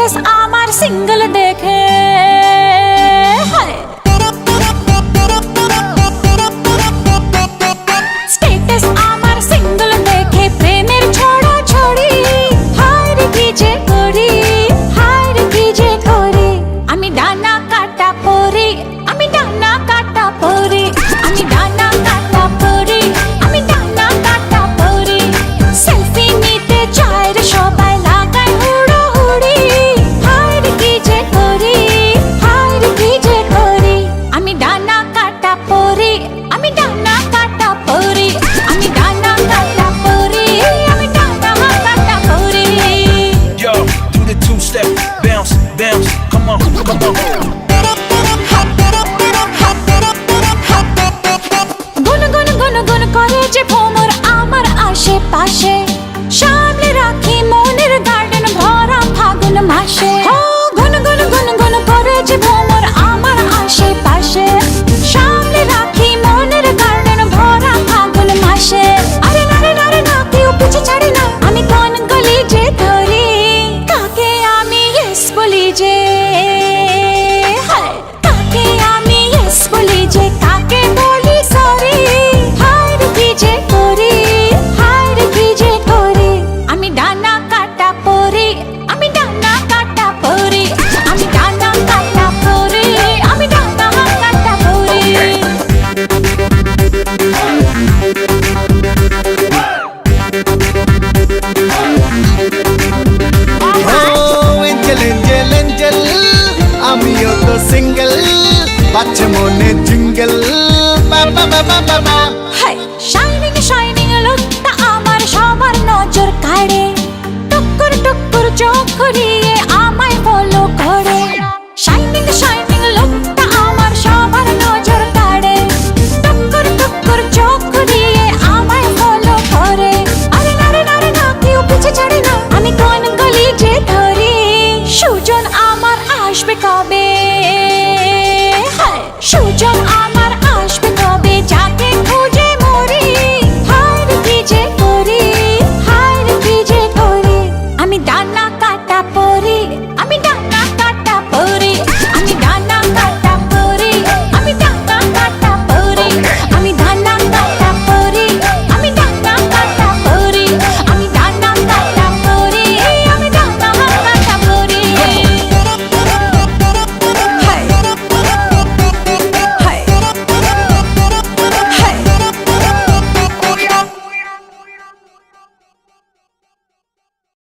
Status আমার single দেখে status আমার সিঙ্গেল দেখে প্রেমের ছড়া ছড়ি হায় রে কি যে করি হায় রে কি যে করি আমি ডানা কাটা পরি আমি ডানা কাটা পরি আমি ডানা কাটা পরি আমি ডানা কাটা পরি সেলফি নিতে চায় রে সবাই লাগায় হুড়োহুড়ি হায় রে কি যে করি হায় রে কি যে করি আমি ডানা কাটা পরি আমি ডানা কাটা পরি আমি ডানা কাটা পরি আমি ডানা কাটা পরি Yo, do the two-step, bounce, bounce, come on, come on. গুন গুন গুন গুন করে যে ভ্রমর আমার আশেপাশে সামনে রাখি মনের গার্ডেন ভরা ফাগুন মাসে গুন গুন গুন গুন করে যে ভ্রমর আমার আশেপাশে সামনে রাখি মনের গার্ডেন ভরা ফাগুন মাসে আরে না রে না রে না কেউ পিছে ছাড়ে না আমি কোন গলি যে ধরি কাকে আমি ইয়েস বলি যে কাকে আমি ইয়েস বলি যে কাকে বলি সরি হায় রে কি যে করি হায় রে কি যে করি আমি ডানা কাটা পরি আমি ডানা কাটা পরি আমি ডানা কাটা পরি আমি ডানা কাটা পরি এঞ্জেল এঞ্জেল এঞ্জেল আমিও তো সিঙ্গেল বাচ্চা